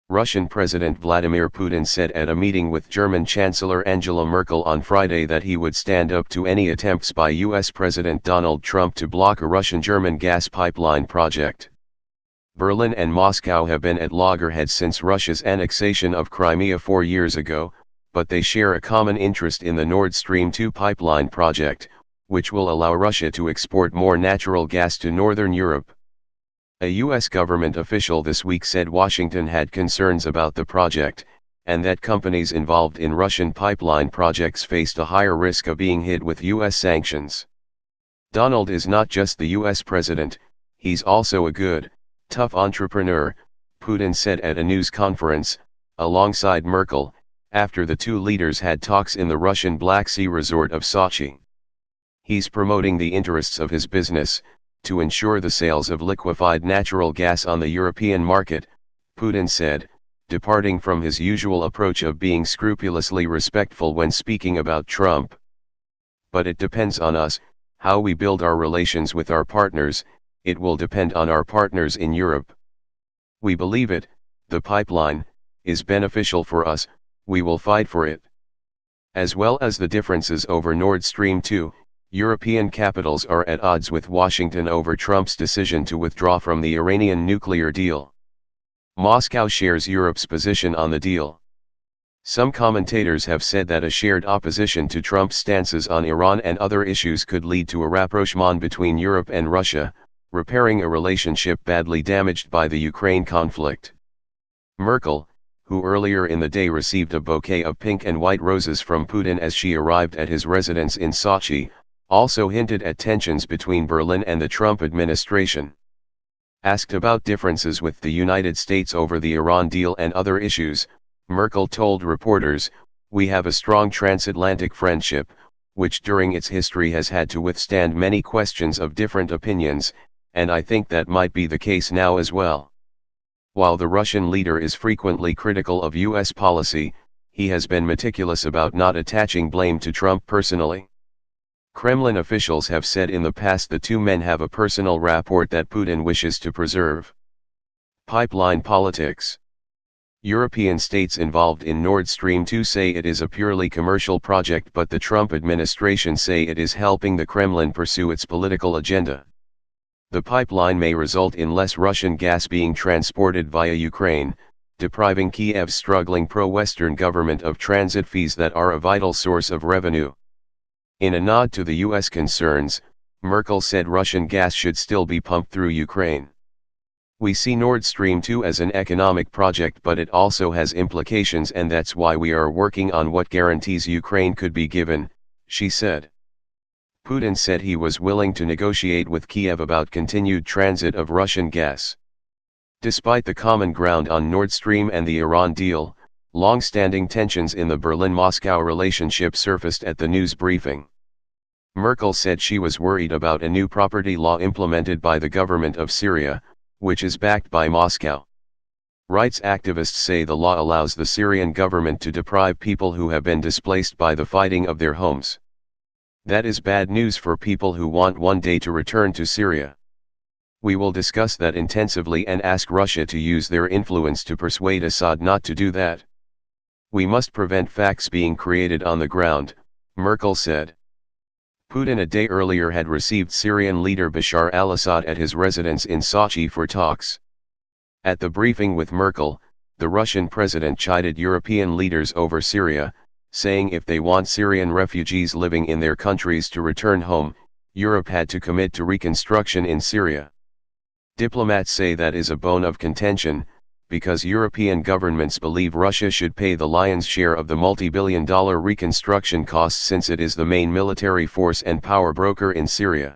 Russian President Vladimir Putin said at a meeting with German Chancellor Angela Merkel on Friday that he would stand up to any attempts by US President Donald Trump to block a Russian-German gas pipeline project. Berlin and Moscow have been at loggerheads since Russia's annexation of Crimea 4 years ago, but they share a common interest in the Nord Stream 2 pipeline project, which will allow Russia to export more natural gas to northern Europe. A U.S. government official this week said Washington had concerns about the project, and that companies involved in Russian pipeline projects faced a higher risk of being hit with U.S. sanctions. Donald is not just the U.S. president, he's also a good, tough entrepreneur, Putin said at a news conference, alongside Merkel, after the two leaders had talks in the Russian Black Sea resort of Sochi. He's promoting the interests of his business, to ensure the sales of liquefied natural gas on the European market, Putin said, departing from his usual approach of being scrupulously respectful when speaking about Trump. But it depends on us, how we build our relations with our partners, it will depend on our partners in Europe. We believe it, the pipeline, is beneficial for us, we will fight for it. As well as the differences over Nord Stream 2, European capitals are at odds with Washington over Trump's decision to withdraw from the Iranian nuclear deal. Moscow shares Europe's position on the deal. Some commentators have said that a shared opposition to Trump's stances on Iran and other issues could lead to a rapprochement between Europe and Russia, repairing a relationship badly damaged by the Ukraine conflict. Merkel, who earlier in the day received a bouquet of pink and white roses from Putin as she arrived at his residence in Sochi, also hinted at tensions between Berlin and the Trump administration. Asked about differences with the United States over the Iran deal and other issues, Merkel told reporters, "We have a strong transatlantic friendship, which during its history has had to withstand many questions of different opinions, and I think that might be the case now as well." While the Russian leader is frequently critical of U.S. policy, he has been meticulous about not attaching blame to Trump personally. Kremlin officials have said in the past the two men have a personal rapport that Putin wishes to preserve. Pipeline politics. European states involved in Nord Stream 2 say it is a purely commercial project, but the Trump administration say it is helping the Kremlin pursue its political agenda. The pipeline may result in less Russian gas being transported via Ukraine, depriving Kiev's struggling pro-Western government of transit fees that are a vital source of revenue. In a nod to the U.S. concerns, Merkel said Russian gas should still be pumped through Ukraine. "We see Nord Stream 2 as an economic project, but it also has implications, and that's why we are working on what guarantees Ukraine could be given," she said. Putin said he was willing to negotiate with Kiev about continued transit of Russian gas. Despite the common ground on Nord Stream and the Iran deal, long-standing tensions in the Berlin-Moscow relationship surfaced at the news briefing. Merkel said she was worried about a new property law implemented by the government of Syria, which is backed by Moscow. Rights activists say the law allows the Syrian government to deprive people who have been displaced by the fighting of their homes. That is bad news for people who want one day to return to Syria. "We will discuss that intensively and ask Russia to use their influence to persuade Assad not to do that. We must prevent facts being created on the ground," Merkel said. Putin a day earlier had received Syrian leader Bashar al-Assad at his residence in Sochi for talks. At the briefing with Merkel, the Russian president chided European leaders over Syria, saying if they want Syrian refugees living in their countries to return home, Europe had to commit to reconstruction in Syria. Diplomats say that is a bone of contention, because European governments believe Russia should pay the lion's share of the multi-billion-dollar reconstruction costs since it is the main military force and power broker in Syria.